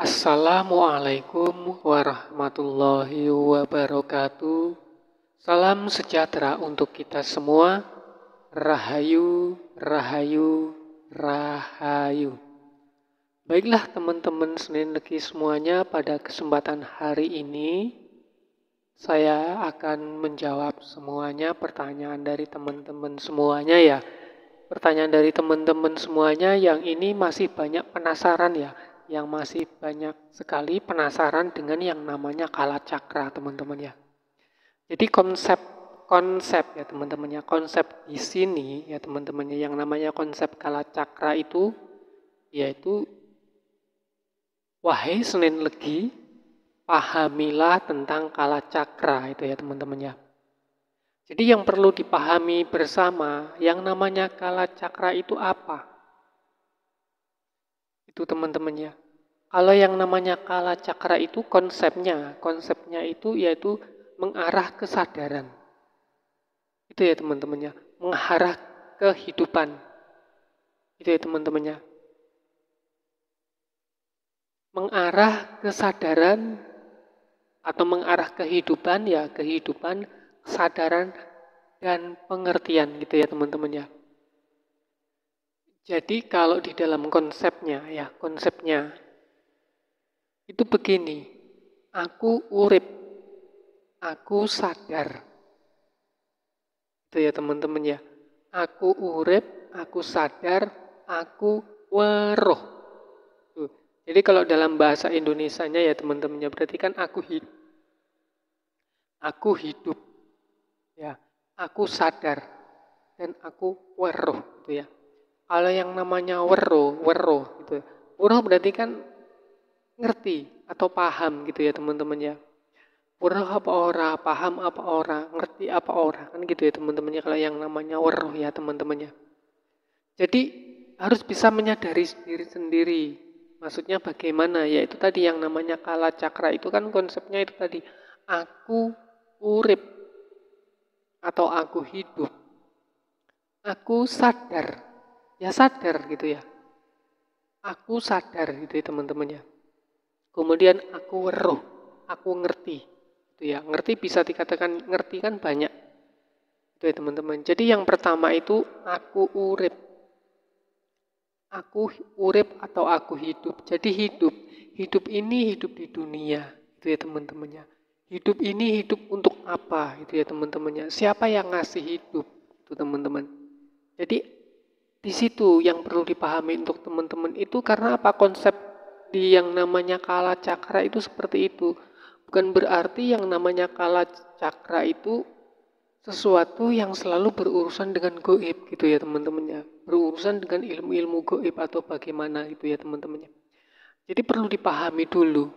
Assalamualaikum warahmatullahi wabarakatuh. Salam sejahtera untuk kita semua. Rahayu, rahayu, rahayu. Baiklah teman-teman Senin Legi semuanya, pada kesempatan hari ini saya akan menjawab semuanya pertanyaan dari teman-teman semuanya ya. Pertanyaan dari teman-teman semuanya yang ini masih banyak penasaran ya. Yang masih banyak sekali penasaran dengan yang namanya kalacakra teman-teman ya. Jadi konsep ya teman-teman ya. Konsep di sini ya teman-teman ya, yang namanya konsep kalacakra itu yaitu, wahai Senin Legi, pahamilah tentang kalacakra itu ya teman-teman ya. Jadi yang perlu dipahami bersama, yang namanya kalacakra itu apa? Itu teman-teman ya. Kalau yang namanya kalacakra itu konsepnya itu yaitu mengarah kesadaran. Itu ya teman-teman ya, mengarah kehidupan. Itu ya teman-teman ya. Mengarah kesadaran atau mengarah kehidupan ya, kehidupan, kesadaran dan pengertian gitu ya teman-teman ya. Jadi kalau di dalam konsepnya itu begini, aku urip, aku sadar. Itu ya teman-teman ya. Aku urip, aku sadar, aku weruh. Tuh. Jadi kalau dalam bahasa Indonesianya ya teman-teman ya, berarti kan aku hidup. Aku hidup. Ya. Aku sadar dan aku weruh gitu ya. Kalau yang namanya weruh gitu. Weruh berarti kan ngerti atau paham gitu ya teman-teman ya. Weruh apa ora, paham apa ora, ngerti apa ora, kan gitu ya teman-temannya kalau yang namanya weruh ya teman-temannya. Jadi harus bisa menyadari diri sendiri. Maksudnya bagaimana? Yaitu tadi yang namanya kala cakra itu kan konsepnya itu tadi, aku urip atau aku hidup. Aku sadar. Ya sadar gitu ya. Aku sadar gitu ya teman-teman ya. Kemudian aku weruh, aku ngerti. Itu ya, ngerti bisa dikatakan ngerti kan banyak. Itu ya teman-teman. Jadi yang pertama itu aku urip. Aku urip atau aku hidup. Jadi hidup. Hidup ini hidup di dunia. Itu ya teman-temannya. Hidup ini hidup untuk apa? Itu ya teman-temannya. Siapa yang ngasih hidup? Itu teman-teman. Jadi di situ yang perlu dipahami untuk teman-teman itu, karena apa, konsep di yang namanya kala cakra itu seperti itu. Bukan berarti yang namanya kala cakra itu sesuatu yang selalu berurusan dengan goib gitu ya teman-temannya. Berurusan dengan ilmu-ilmu goib atau bagaimana gitu ya teman-temannya. Jadi perlu dipahami dulu.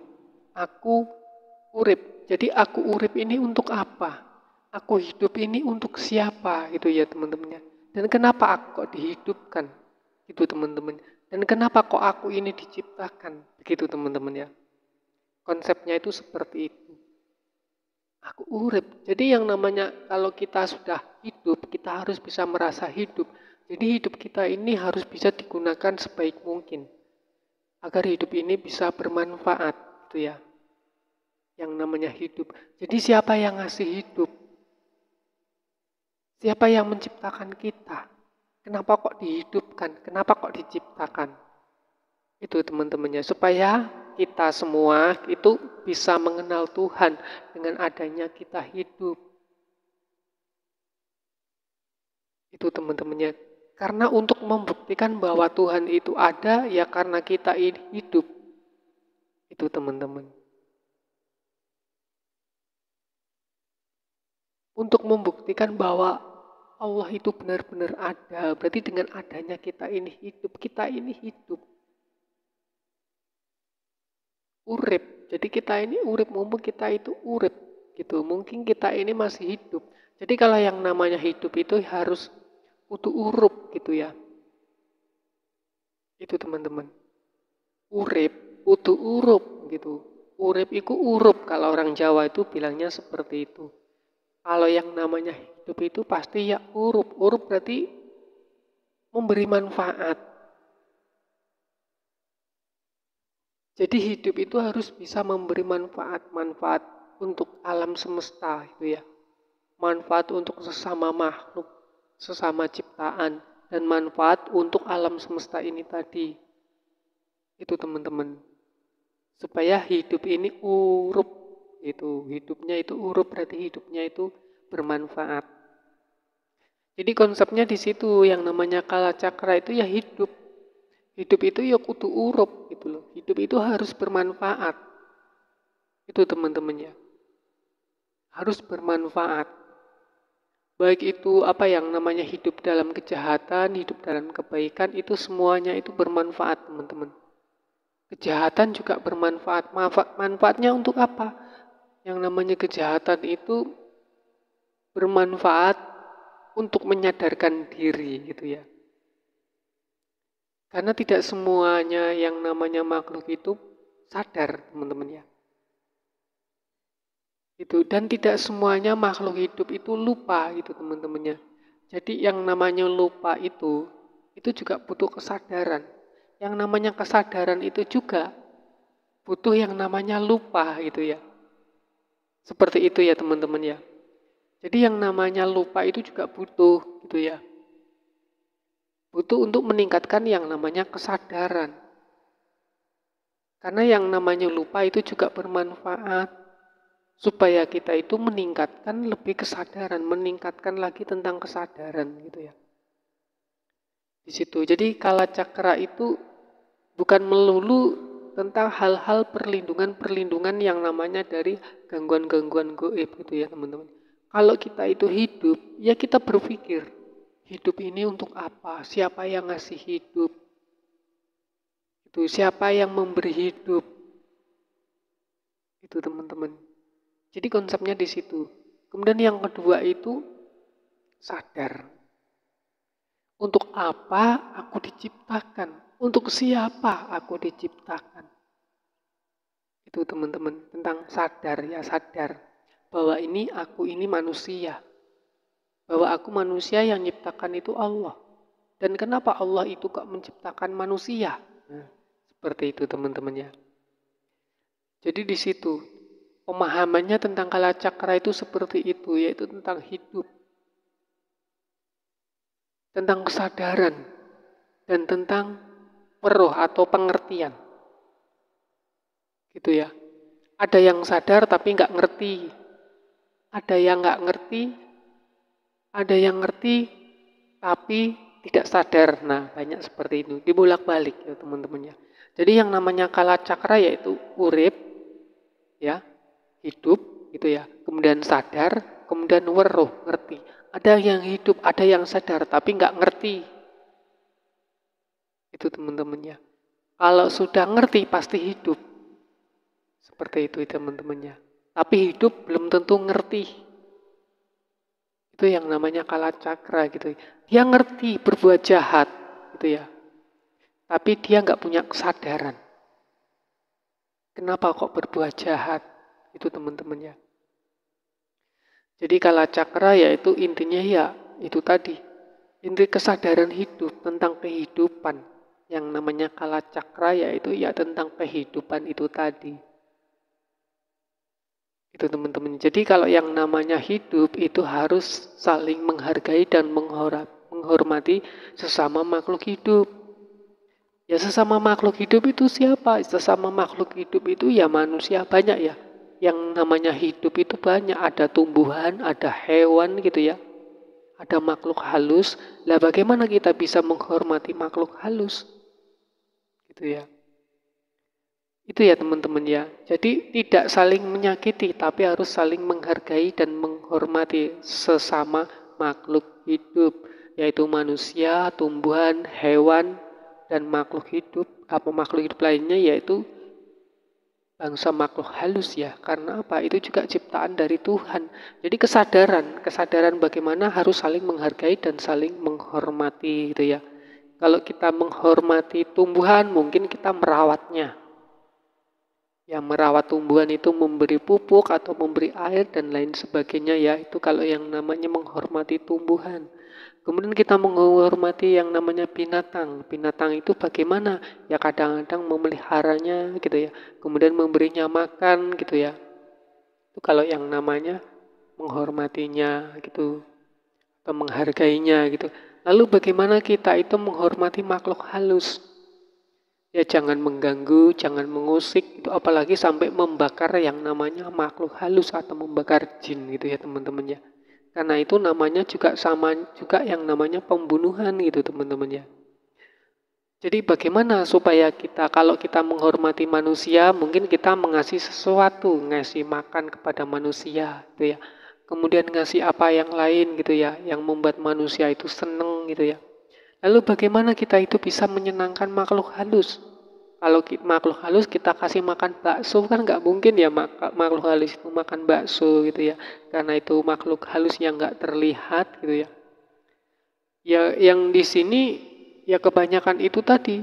Aku urip. Jadi aku urip ini untuk apa? Aku hidup ini untuk siapa gitu ya teman-temannya. Dan kenapa aku kok dihidupkan? Gitu teman-teman. Dan kenapa kok aku ini diciptakan? Begitu teman-teman ya. Konsepnya itu seperti itu. Aku urip. Jadi yang namanya kalau kita sudah hidup, kita harus bisa merasa hidup. Jadi hidup kita ini harus bisa digunakan sebaik mungkin. Agar hidup ini bisa bermanfaat, gitu ya. Yang namanya hidup. Jadi siapa yang ngasih hidup? Siapa yang menciptakan kita? Kenapa kok dihidupkan? Kenapa kok diciptakan? Itu teman-temannya. Supaya kita semua itu bisa mengenal Tuhan dengan adanya kita hidup. Itu teman-temannya. Karena untuk membuktikan bahwa Tuhan itu ada, ya karena kita hidup. Itu teman-teman. Untuk membuktikan bahwa Allah itu benar-benar ada. Berarti dengan adanya kita ini hidup. Kita ini hidup. Urip. Jadi kita ini urip, mumpung kita itu urip. Gitu. Mungkin kita ini masih hidup. Jadi kalau yang namanya hidup itu harus kudu urup gitu ya. Itu teman-teman. Urip, kudu urup gitu. Urip itu urup, kalau orang Jawa itu bilangnya seperti itu. Kalau yang namanya hidup itu pasti ya urup. Urup berarti memberi manfaat. Jadi hidup itu harus bisa memberi manfaat untuk alam semesta itu ya. Manfaat untuk sesama makhluk, sesama ciptaan, dan manfaat untuk alam semesta ini tadi. Itu teman-teman. Supaya hidup ini urup itu. Hidupnya itu urup berarti hidupnya itu bermanfaat. Jadi konsepnya di situ yang namanya kala cakra itu ya hidup. Hidup itu ya kudu urup gitu loh. Hidup itu harus bermanfaat. Itu teman-teman ya. Harus bermanfaat. Baik itu apa yang namanya hidup dalam kejahatan, hidup dalam kebaikan, itu semuanya itu bermanfaat teman-teman. Kejahatan juga bermanfaat. Manfaatnya untuk apa? Yang namanya kejahatan itu bermanfaat untuk menyadarkan diri gitu ya. Karena tidak semuanya yang namanya makhluk itu sadar, teman-teman ya. Dan tidak semuanya makhluk hidup itu lupa gitu, teman-temannya. Jadi yang namanya lupa itu juga butuh kesadaran. Yang namanya kesadaran itu juga butuh yang namanya lupa gitu ya. Seperti itu ya, teman-teman ya. Jadi yang namanya lupa itu juga butuh gitu ya. Butuh untuk meningkatkan yang namanya kesadaran. Karena yang namanya lupa itu juga bermanfaat. Supaya kita itu meningkatkan lebih kesadaran. Meningkatkan lagi tentang kesadaran gitu ya. Di situ. Jadi kala cakra itu bukan melulu tentang hal-hal perlindungan yang namanya dari gangguan-gangguan gaib gitu ya teman-teman. Kalau kita itu hidup, ya kita berpikir. Hidup ini untuk apa? Siapa yang ngasih hidup? Itu siapa yang memberi hidup? Itu teman-teman. Jadi konsepnya di situ. Kemudian yang kedua itu sadar. Untuk apa aku diciptakan? Untuk siapa aku diciptakan? Itu teman-teman tentang sadar ya, sadar bahwa aku ini manusia. Bahwa aku manusia yang menciptakan itu Allah. Dan kenapa Allah itu kok menciptakan manusia? Nah, seperti itu teman-teman ya. Jadi di situ pemahamannya tentang kala cakra itu seperti itu, yaitu tentang hidup, tentang kesadaran, dan tentang weruh atau pengertian. Gitu ya. Ada yang sadar tapi nggak ngerti. Ada yang nggak ngerti, ada yang ngerti tapi tidak sadar. Nah, banyak seperti itu. Dibolak-balik ya teman-teman ya. Jadi yang namanya kala cakra yaitu urip, ya, hidup, gitu ya. Kemudian sadar, kemudian weruh, ngerti. Ada yang hidup, ada yang sadar tapi nggak ngerti. Itu teman-teman ya. Kalau sudah ngerti pasti hidup. Seperti itu teman-teman ya. Tapi hidup belum tentu ngerti. Itu yang namanya kala cakra gitu. Dia ngerti berbuat jahat gitu ya. Tapi dia nggak punya kesadaran. Kenapa kok berbuat jahat? Itu teman-teman ya. Jadi kala cakra yaitu intinya ya itu tadi. Inti kesadaran hidup tentang kehidupan. Yang namanya kala cakra yaitu ya tentang kehidupan itu tadi. Itu teman-teman. Jadi kalau yang namanya hidup itu harus saling menghargai dan menghormati sesama makhluk hidup. Ya sesama makhluk hidup itu siapa? Sesama makhluk hidup itu ya manusia banyak ya. Yang namanya hidup itu banyak. Ada tumbuhan, ada hewan gitu ya. Ada makhluk halus. Lah bagaimana kita bisa menghormati makhluk halus? Gitu ya. Itu ya teman-teman ya. Jadi tidak saling menyakiti tapi harus saling menghargai dan menghormati sesama makhluk hidup. Yaitu manusia, tumbuhan, hewan, dan makhluk hidup. Apa makhluk hidup lainnya yaitu bangsa makhluk halus ya. Karena apa? Itu juga ciptaan dari Tuhan. Jadi kesadaran bagaimana harus saling menghargai dan saling menghormati gitu ya. Kalau kita menghormati tumbuhan mungkin kita merawatnya. Yang merawat tumbuhan itu memberi pupuk atau memberi air dan lain sebagainya ya. Itu kalau yang namanya menghormati tumbuhan. Kemudian kita menghormati yang namanya binatang. Binatang itu bagaimana? Ya kadang-kadang memeliharanya gitu ya. Kemudian memberinya makan gitu ya. Itu kalau yang namanya menghormatinya gitu atau menghargainya gitu. Lalu bagaimana kita itu menghormati makhluk halus? Ya jangan mengganggu, jangan mengusik, itu apalagi sampai membakar yang namanya makhluk halus atau membakar jin gitu ya teman-teman ya. Karena itu namanya juga sama juga yang namanya pembunuhan gitu teman-teman ya. Jadi bagaimana supaya kita kalau kita menghormati manusia, mungkin kita mengasih sesuatu, ngasih makan kepada manusia gitu ya. Kemudian ngasih apa yang lain gitu ya, yang membuat manusia itu seneng gitu ya. Lalu bagaimana kita itu bisa menyenangkan makhluk halus? Kalau makhluk halus kita kasih makan bakso kan nggak mungkin ya makhluk halus itu makan bakso gitu ya. Karena itu makhluk halus yang nggak terlihat gitu ya. Ya yang di sini ya kebanyakan itu tadi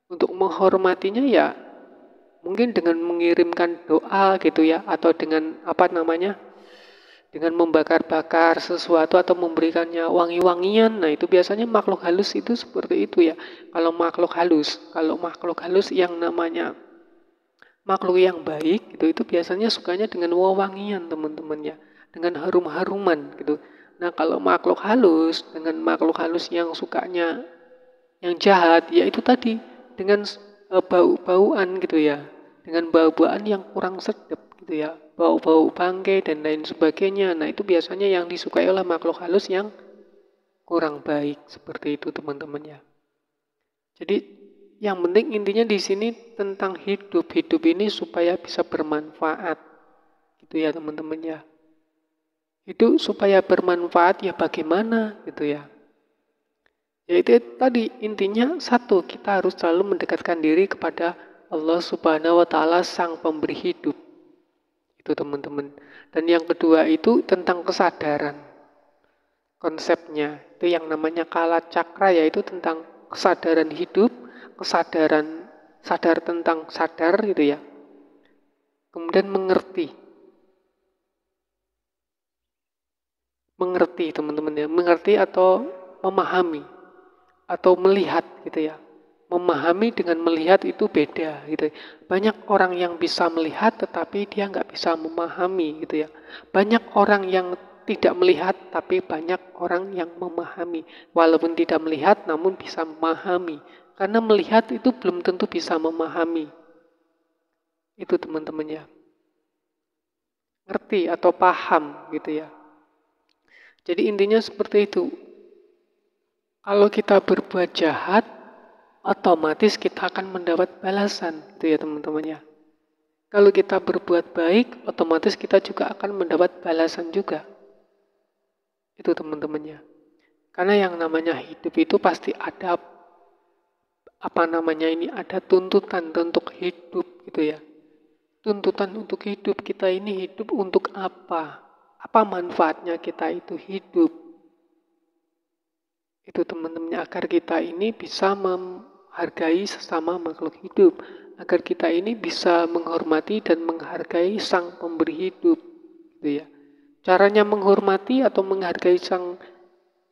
untuk menghormatinya ya mungkin dengan mengirimkan doa gitu ya atau dengan apa namanya dengan membakar-bakar sesuatu atau memberikannya wangi-wangian. Nah, itu biasanya makhluk halus itu seperti itu ya. Kalau makhluk halus yang namanya makhluk yang baik gitu itu biasanya sukanya dengan wewangian teman-teman ya, dengan harum-haruman gitu. Nah, kalau makhluk halus dengan makhluk halus yang sukanya yang jahat ya itu tadi dengan bau-bauan gitu ya. Dengan bau-bauan yang kurang sedap gitu ya. Bau-bau bangkai dan lain sebagainya. Nah, itu biasanya yang disukai oleh makhluk halus yang kurang baik seperti itu teman-teman ya. Jadi yang penting intinya di sini tentang hidup. Hidup ini supaya bisa bermanfaat. Gitu ya teman-teman ya. Hidup supaya bermanfaat ya bagaimana gitu ya. Ya itu tadi intinya satu, kita harus selalu mendekatkan diri kepada Allah Subhanahu wa taala sang pemberi hidup. Itu teman-teman. Dan yang kedua itu tentang kesadaran. Konsepnya itu yang namanya kala cakra yaitu tentang kesadaran hidup, kesadaran sadar tentang sadar gitu ya. Kemudian mengerti. Mengerti teman-teman ya, mengerti atau memahami atau melihat gitu ya. Memahami dengan melihat itu beda gitu. Banyak orang yang bisa melihat tetapi dia nggak bisa memahami gitu ya. Banyak orang yang tidak melihat tapi banyak orang yang memahami. Walaupun tidak melihat namun bisa memahami. Karena melihat itu belum tentu bisa memahami. Itu teman-teman ya. Ngerti atau paham gitu ya. Jadi intinya seperti itu. Kalau kita berbuat jahat, otomatis kita akan mendapat balasan, gitu ya teman-teman ya. Kalau kita berbuat baik, otomatis kita juga akan mendapat balasan juga. Itu teman-teman ya. Karena yang namanya hidup itu pasti ada ada tuntutan untuk hidup gitu ya. Tuntutan untuk hidup kita ini hidup untuk apa? Apa manfaatnya kita itu hidup? Itu teman-teman agar kita ini bisa menghargai sesama makhluk hidup, agar kita ini bisa menghormati dan menghargai sang pemberi hidup gitu ya. Caranya menghormati atau menghargai sang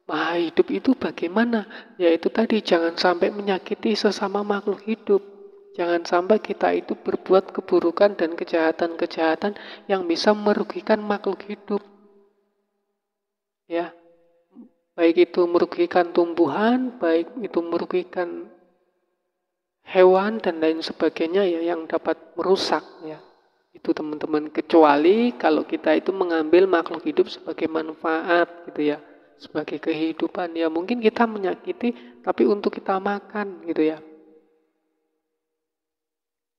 maha hidup itu bagaimana? Yaitu tadi jangan sampai menyakiti sesama makhluk hidup. Jangan sampai kita itu berbuat keburukan dan kejahatan-kejahatan yang bisa merugikan makhluk hidup. Ya, baik itu merugikan tumbuhan, baik itu merugikan hewan dan lain sebagainya ya yang dapat merusak ya. Itu teman-teman, kecuali kalau kita itu mengambil makhluk hidup sebagai manfaat gitu ya, sebagai kehidupan ya mungkin kita menyakiti tapi untuk kita makan gitu ya.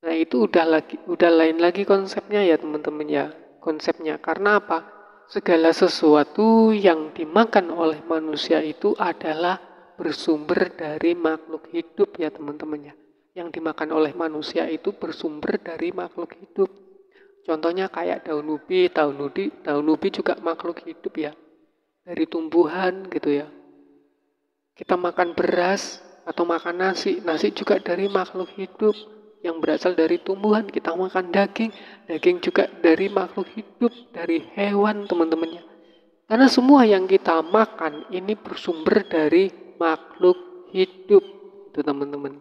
Nah, itu udah lain lagi konsepnya ya teman-teman ya. Konsepnya karena apa? Segala sesuatu yang dimakan oleh manusia itu adalah bersumber dari makhluk hidup ya teman-teman ya. Yang dimakan oleh manusia itu bersumber dari makhluk hidup. Contohnya kayak daun ubi juga makhluk hidup ya. Dari tumbuhan gitu ya. Kita makan beras atau makan nasi, nasi juga dari makhluk hidup yang berasal dari tumbuhan. Kita makan daging, daging juga dari makhluk hidup, dari hewan teman-temannya. Karena semua yang kita makan ini bersumber dari makhluk hidup. Itu teman-teman.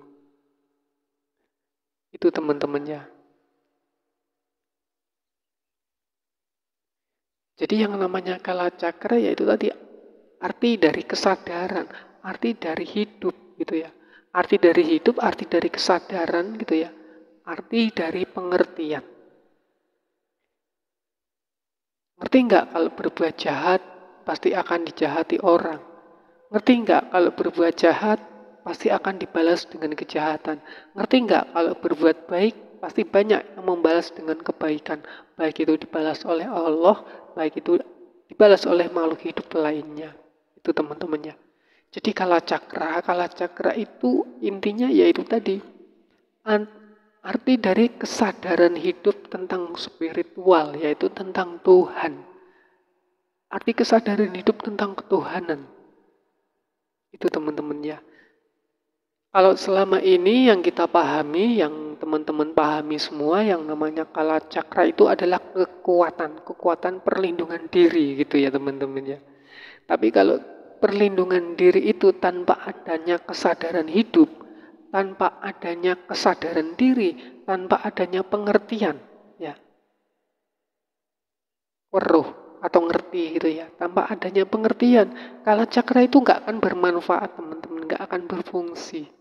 Itu teman-temannya. Jadi yang namanya kalacakra yaitu tadi arti dari kesadaran, arti dari hidup gitu ya. Arti dari hidup, arti dari kesadaran gitu ya. Arti dari pengertian. Ngerti nggak kalau berbuat jahat pasti akan dijahati orang? Ngerti nggak kalau berbuat jahat pasti akan dibalas dengan kejahatan? Ngerti nggak kalau berbuat baik pasti banyak yang membalas dengan kebaikan? Baik itu dibalas oleh Allah, baik itu dibalas oleh makhluk hidup lainnya. Itu teman-temannya. Jadi kalacakra itu intinya yaitu tadi arti dari kesadaran hidup tentang spiritual, yaitu tentang Tuhan. Arti kesadaran hidup tentang ketuhanan. Itu teman-teman ya. Kalau selama ini yang kita pahami, yang teman-teman pahami semua, yang namanya kalacakra itu adalah kekuatan perlindungan diri gitu ya teman-teman ya. Tapi kalau perlindungan diri itu tanpa adanya kesadaran hidup, tanpa adanya kesadaran diri, tanpa adanya pengertian, ya, weruh atau ngerti gitu ya, tanpa adanya pengertian, kalacakra itu nggak akan bermanfaat teman-teman, nggak akan berfungsi.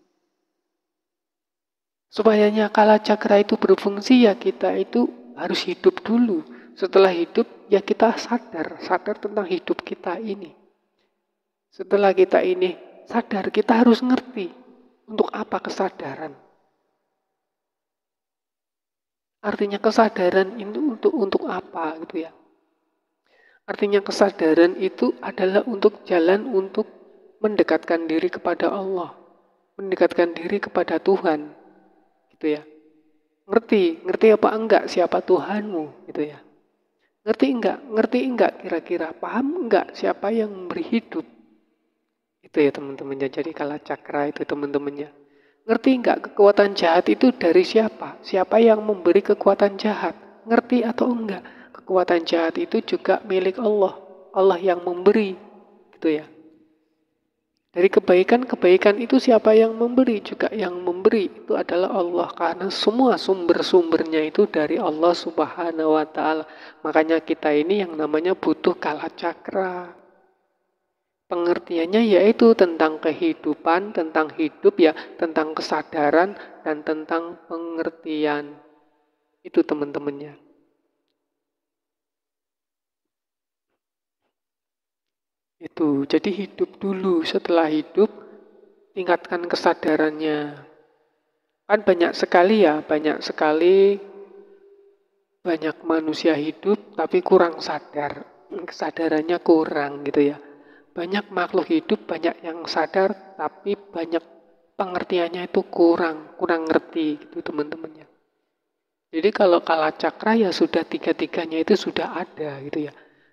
Supayanya kalacakra itu berfungsi ya kita itu harus hidup dulu. Setelah hidup ya kita sadar tentang hidup kita ini. Setelah kita ini sadar, kita harus ngerti untuk apa kesadaran. Artinya kesadaran itu untuk apa gitu ya. Artinya kesadaran itu adalah untuk jalan untuk mendekatkan diri kepada Allah. Mendekatkan diri kepada Tuhan. Gitu ya. Ngerti apa enggak siapa Tuhanmu gitu ya. Ngerti enggak kira-kira, paham enggak siapa yang memberi hidup. Itu ya teman-temannya, jadi kalacakra itu teman-temannya. Ngerti enggak kekuatan jahat itu dari siapa? Siapa yang memberi kekuatan jahat? Ngerti atau enggak? Kekuatan jahat itu juga milik Allah. Allah yang memberi. Gitu ya. Dari kebaikan itu siapa yang memberi? Juga yang memberi itu adalah Allah. Karena semua sumber-sumbernya itu dari Allah Subhanahu wa ta'ala. Makanya kita ini yang namanya butuh kalacakra. Pengertiannya yaitu tentang kehidupan, tentang hidup ya, tentang kesadaran, dan tentang pengertian. Itu teman-temannya. Itu, jadi hidup dulu. Setelah hidup, tingkatkan kesadarannya. Kan banyak sekali banyak manusia hidup tapi kurang sadar. Kesadarannya kurang gitu ya. Banyak makhluk hidup, banyak yang sadar, tapi banyak pengertiannya itu kurang ngerti gitu teman-temannya. Jadi kalau kalacakra ya sudah tiga-tiganya itu sudah ada gitu ya.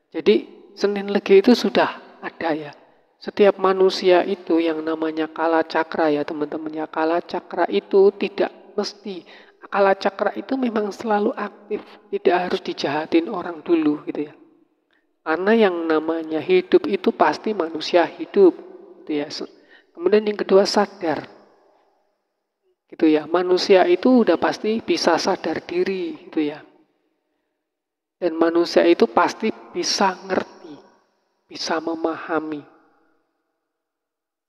Jadi Senin Legi itu sudah ada ya. Setiap manusia itu yang namanya kalacakra ya teman-teman ya. Kalacakra itu tidak mesti. Kalacakra itu memang selalu aktif, tidak harus dijahatin orang dulu gitu ya. Karena yang namanya hidup itu pasti manusia hidup, gitu ya. Kemudian yang kedua sadar, gitu ya. Manusia itu udah pasti bisa sadar diri, gitu ya. Dan manusia itu pasti bisa ngerti, bisa memahami.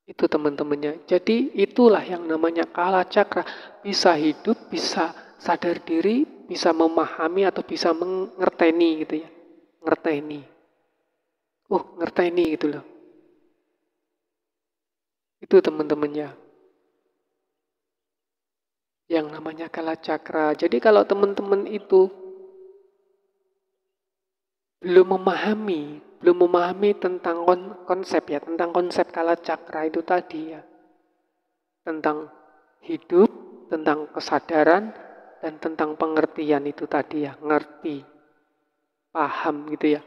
Itu teman-temannya. Jadi itulah yang namanya kalacakra, bisa hidup, bisa sadar diri, bisa memahami atau bisa mengerteni, gitu ya. Ngerteni. Ngerteni gitu loh. Itu teman-temannya. Yang namanya kalacakra. Jadi kalau teman-teman itu belum memahami tentang konsep ya, tentang konsep kalacakra itu tadi ya. Tentang hidup, tentang kesadaran, dan tentang pengertian itu tadi ya. Ngerti, paham gitu ya.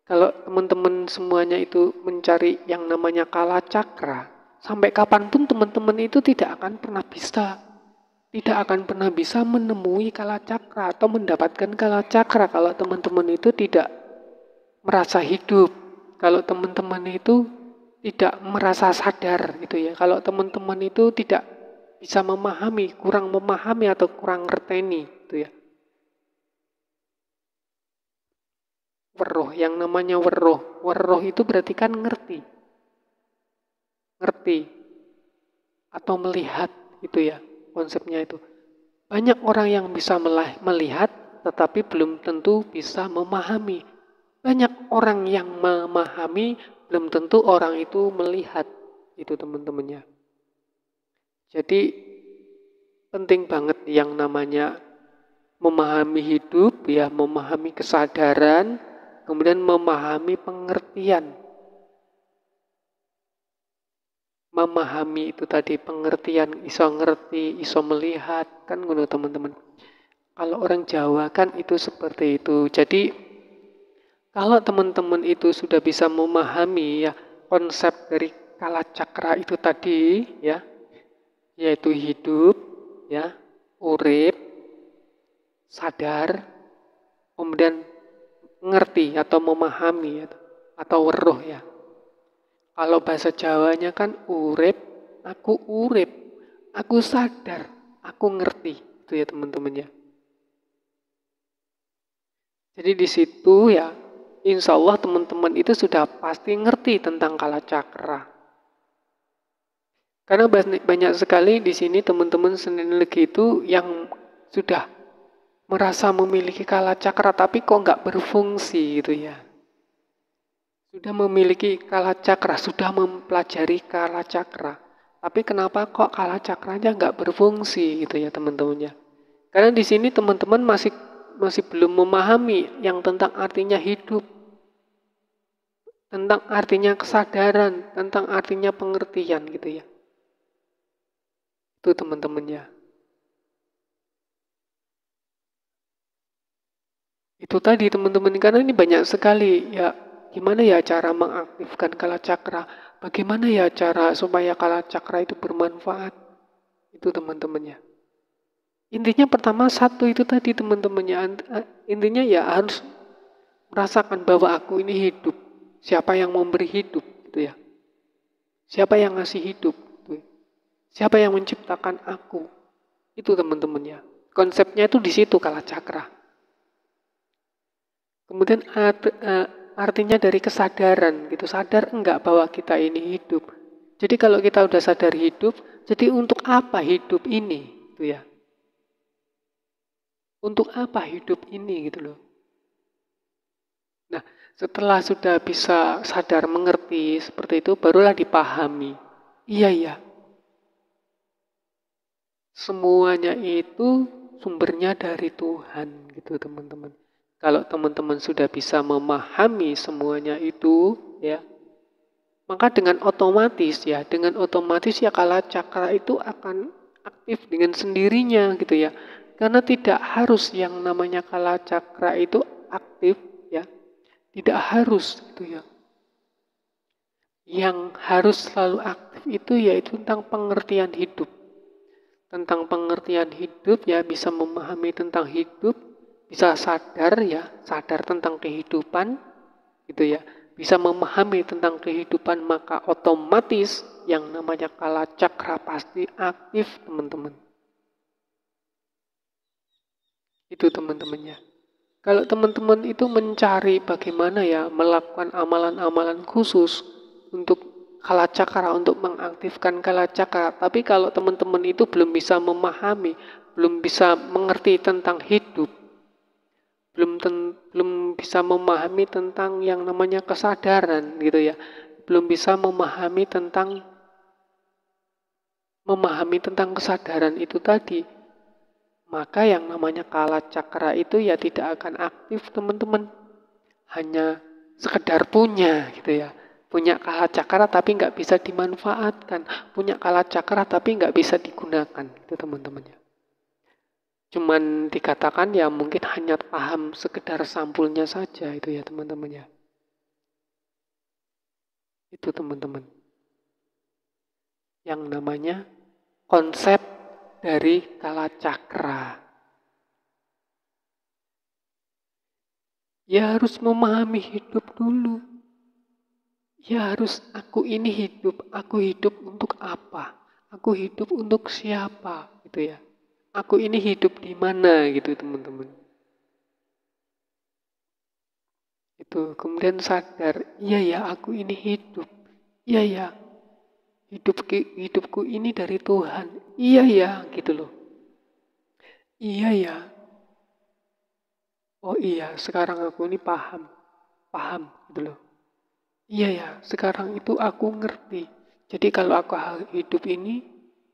Kalau teman-teman semuanya itu mencari yang namanya kalacakra, sampai kapanpun teman-teman itu tidak akan pernah bisa menemui kalacakra atau mendapatkan kalacakra kalau teman-teman itu tidak merasa hidup. Kalau teman-teman itu tidak merasa sadar gitu ya. Kalau teman-teman itu tidak bisa memahami, kurang memahami atau kurang ngerteni gitu ya. Weruh, yang namanya weruh. Weruh itu berarti kan ngerti. Ngerti atau melihat gitu ya konsepnya itu. Banyak orang yang bisa melihat tetapi belum tentu bisa memahami. Banyak orang yang memahami belum tentu orang itu melihat. Itu teman-temannya. Jadi penting banget yang namanya memahami hidup ya, memahami kesadaran, kemudian memahami pengertian. Memahami itu tadi pengertian, iso ngerti, iso melihat, kan ngono teman-teman. Kalau orang Jawa kan itu seperti itu. Jadi kalau teman-teman itu sudah bisa memahami ya konsep dari kalacakra itu tadi ya, yaitu hidup, ya, urip, sadar, kemudian ngerti atau memahami atau weruh ya. Kalau bahasa Jawanya kan urip, aku sadar, aku ngerti. Itu ya teman-teman ya. Jadi di situ ya, insya Allah teman-teman itu sudah pasti ngerti tentang kalacakra. Karena banyak sekali di sini teman-teman Senin Legi itu yang sudah merasa memiliki kalacakra tapi kok nggak berfungsi gitu ya. Sudah memiliki kalacakra, sudah mempelajari kalacakra. Tapi kenapa kok kalacakranya nggak berfungsi gitu ya teman-temannya. Karena di sini teman-teman masih belum memahami yang tentang artinya hidup. Tentang artinya kesadaran, tentang artinya pengertian gitu ya. Itu teman-temannya. Itu tadi teman-teman, karena ini banyak sekali ya. Gimana ya cara mengaktifkan kalacakra? Bagaimana ya cara supaya kalacakra itu bermanfaat? Itu teman-temannya. Intinya pertama satu itu tadi teman-temannya. Intinya ya harus merasakan bahwa aku ini hidup. Siapa yang memberi hidup gitu ya. Siapa yang ngasih hidup. Gitu. Siapa yang menciptakan aku. Itu teman-temannya. Konsepnya itu di situ kalacakra. Kemudian artinya dari kesadaran gitu. Sadar enggak bahwa kita ini hidup. Jadi kalau kita udah sadar hidup, jadi untuk apa hidup ini gitu ya. Untuk apa hidup ini gitu loh. Nah, setelah sudah bisa sadar mengerti seperti itu barulah dipahami. Iya ya. Semuanya itu sumbernya dari Tuhan gitu teman-teman. Kalau teman-teman sudah bisa memahami semuanya itu, ya, maka dengan otomatis ya kalacakra itu akan aktif dengan sendirinya gitu ya. Karena tidak harus yang namanya kalacakra itu aktif ya, tidak harus gitu ya. Yang harus selalu aktif itu yaitu tentang pengertian hidup. Tentang pengertian hidup ya, bisa memahami tentang hidup, bisa sadar ya, sadar tentang kehidupan gitu ya. Bisa memahami tentang kehidupan maka otomatis yang namanya kalacakra pasti aktif teman-teman. Itu teman-temannya. Kalau teman-teman itu mencari bagaimana ya melakukan amalan-amalan khusus untuk kalacakra, untuk mengaktifkan kalacakra. Tapi kalau teman-teman itu belum bisa memahami, belum bisa mengerti tentang hidup, belum bisa memahami tentang yang namanya kesadaran gitu ya, belum bisa memahami tentang kesadaran itu tadi, maka yang namanya kalacakra itu ya tidak akan aktif teman-teman, hanya sekedar punya gitu ya. Punya kalacakra tapi nggak bisa dimanfaatkan. Punya kalacakra tapi nggak bisa digunakan. Itu teman-temannya. Cuman dikatakan ya mungkin hanya paham sekedar sampulnya saja itu ya teman-temannya. Itu teman-teman. Yang namanya konsep dari kalacakra. Ya harus memahami hidup dulu. Ya harus aku ini hidup, aku hidup untuk apa? Aku hidup untuk siapa? Gitu ya. Aku ini hidup di mana gitu teman-teman. Itu kemudian sadar, iya ya aku ini hidup. Iya ya, hidupku ini dari Tuhan. Iya ya, gitu loh. Iya ya. Oh iya, sekarang aku ini paham. Paham gitu loh. Iya ya, sekarang itu aku ngerti. Jadi kalau aku hidup ini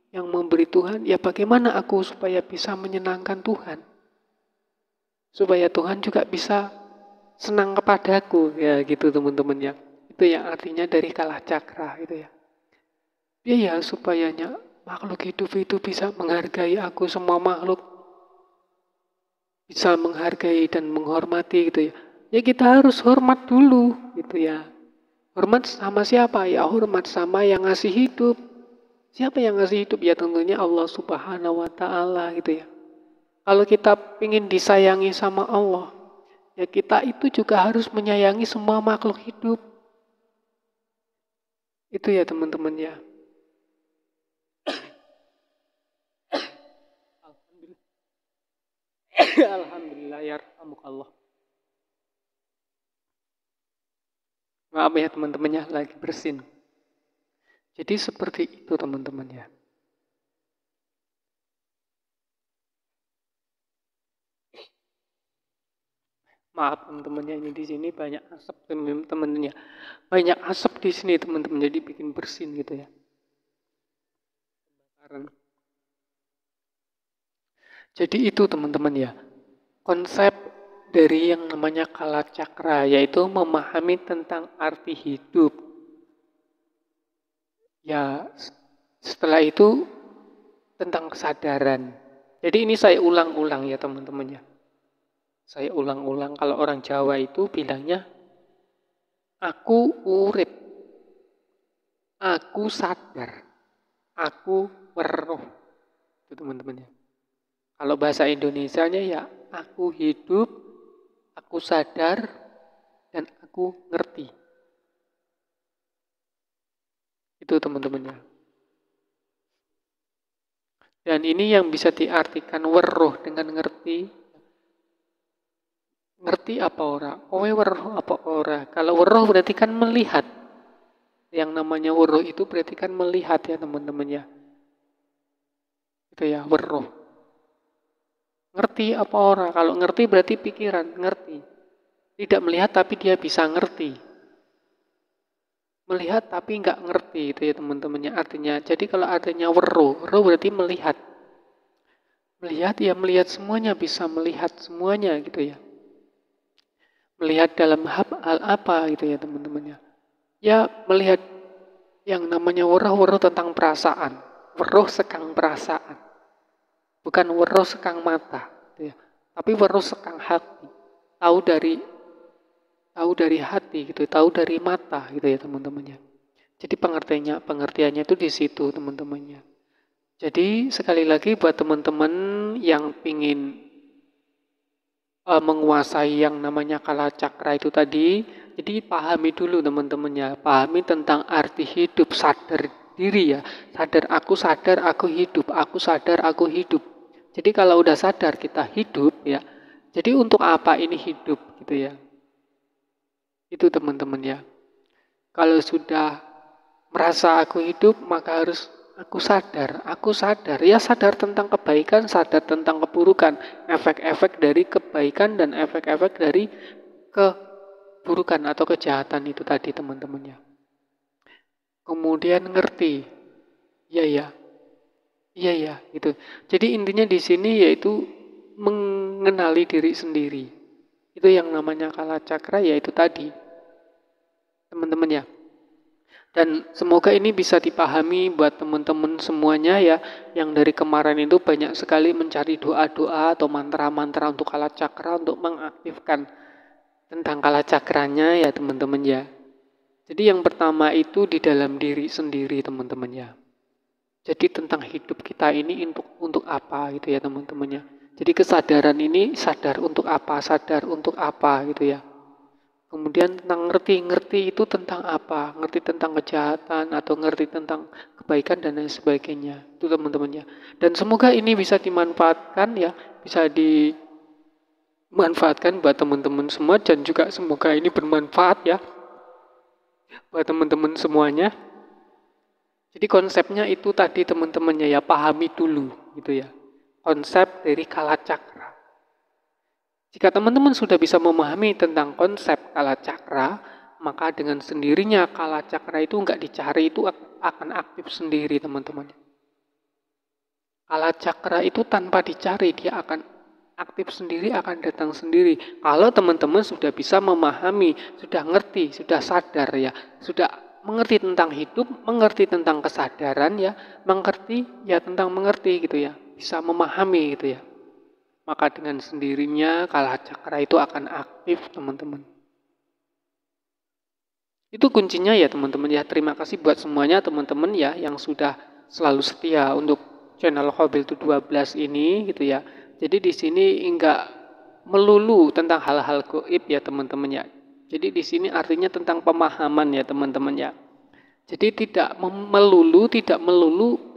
yang memberi Tuhan, ya bagaimana aku supaya bisa menyenangkan Tuhan? Supaya Tuhan juga bisa senang kepadaku, ya gitu teman-teman ya. Itu yang artinya dari kalah cakra itu ya. Ya ya, supayanya makhluk hidup itu bisa menghargai aku, semua makhluk bisa menghargai dan menghormati gitu ya. Ya kita harus hormat dulu gitu ya. Hormat sama siapa? Ya hormat sama yang ngasih hidup. Siapa yang ngasih hidup? Ya tentunya Allah Subhanahu wa Ta'ala gitu ya. Kalau kita ingin disayangi sama Allah, ya kita itu juga harus menyayangi semua makhluk hidup. Itu ya teman-teman ya. Alhamdulillah ya Allah. Maaf ya teman-temannya lagi bersin. Jadi seperti itu teman-teman ya. Maaf teman-temannya ini di sini banyak asap teman-temannya. Banyak asap di sini teman-teman jadi bikin bersin gitu ya. Jadi itu teman-teman ya. Konsep dari yang namanya kala cakra yaitu memahami tentang arti hidup. Ya setelah itu tentang kesadaran. Jadi ini saya ulang-ulang ya teman-teman ya. Saya ulang-ulang kalau orang Jawa itu bilangnya aku urip, aku sadar, aku weruh. Itu teman-teman ya. Kalau bahasa Indonesianya ya aku hidup, aku sadar, dan aku ngerti. Itu teman-teman ya. Dan ini yang bisa diartikan weruh dengan ngerti. Ngerti apa ora? Kowe weruh apa ora? Kalau weruh berarti kan melihat. Yang namanya weruh itu berarti kan melihat ya teman-teman ya. Itu ya weruh. Ngerti apa ora? Kalau ngerti berarti pikiran, ngerti. Tidak melihat tapi dia bisa ngerti. Melihat tapi nggak ngerti itu ya teman-temannya artinya. Jadi kalau adanya weruh, weruh berarti melihat. Melihat ya melihat semuanya, bisa melihat semuanya gitu ya. Melihat dalam hal apa gitu ya teman-temannya. Ya melihat yang namanya weruh tentang perasaan. Weruh sekang perasaan. Bukan weruh sekang mata. Gitu ya. Tapi weruh sekang hati. Tahu dari hati gitu, tahu dari mata gitu ya teman-temannya. Jadi pengertiannya itu di situ teman-temannya. Jadi sekali lagi buat teman-teman yang ingin menguasai yang namanya kala cakra itu tadi, jadi pahami dulu teman-temannya, pahami tentang arti hidup, sadar diri ya, sadar aku hidup, aku sadar aku hidup. Jadi kalau udah sadar kita hidup ya, jadi untuk apa ini hidup gitu ya. Itu teman-teman ya. Kalau sudah merasa aku hidup, maka harus aku sadar. Ya sadar tentang kebaikan, sadar tentang keburukan. Efek-efek dari kebaikan dan efek-efek dari keburukan atau kejahatan itu tadi teman-temannya. Kemudian ngerti. Iya ya. Iya ya, gitu. Jadi intinya di sini yaitu mengenali diri sendiri. Itu yang namanya kala cakra yaitu tadi. Teman-teman ya. Dan semoga ini bisa dipahami buat teman-teman semuanya ya, yang dari kemarin itu banyak sekali mencari doa-doa atau mantra-mantra untuk kala cakra untuk mengaktifkan tentang kala cakranya ya teman-teman ya. Jadi yang pertama itu di dalam diri sendiri teman-teman ya. Jadi tentang hidup kita ini untuk apa gitu ya teman-teman ya. Jadi kesadaran ini sadar untuk apa gitu ya. Kemudian tentang ngerti itu tentang apa? Ngerti tentang kejahatan atau ngerti tentang kebaikan dan lain sebagainya. Itu teman-teman ya. Dan semoga ini bisa dimanfaatkan ya, bisa dimanfaatkan buat teman-teman semua dan juga semoga ini bermanfaat ya buat teman-teman semuanya. Jadi konsepnya itu tadi teman-temannya ya, pahami dulu gitu ya. Konsep dari kalacakra. Jika teman-teman sudah bisa memahami tentang konsep kalacakra, maka dengan sendirinya kalacakra itu nggak dicari, itu akan aktif sendiri teman-teman. Kalacakra itu tanpa dicari, dia akan aktif sendiri, akan datang sendiri. Kalau teman-teman sudah bisa memahami, sudah ngerti, sudah sadar ya, sudah mengerti tentang hidup, mengerti tentang kesadaran ya, mengerti ya tentang mengerti gitu ya, bisa memahami gitu ya. Maka dengan sendirinya kalacakra itu akan aktif teman-teman. Itu kuncinya ya teman-teman ya. Terima kasih buat semuanya teman-teman ya yang sudah selalu setia untuk channel Khobil 12 ini gitu ya. Jadi di sini enggak melulu tentang hal-hal gaib ya teman-teman ya. Jadi di sini artinya tentang pemahaman ya teman-teman ya. Jadi tidak melulu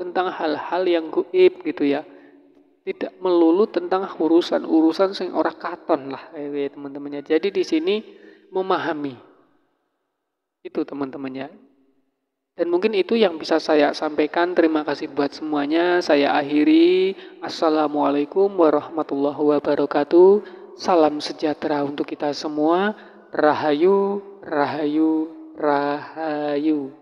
tentang hal-hal yang gaib gitu ya. Tidak melulu tentang urusan-urusan sing ora katon lah ya teman-teman ya. Jadi di sini memahami. Itu teman-teman ya. Dan mungkin itu yang bisa saya sampaikan. Terima kasih buat semuanya. Saya akhiri. Assalamualaikum warahmatullahi wabarakatuh. Salam sejahtera untuk kita semua. Rahayu, rahayu, rahayu.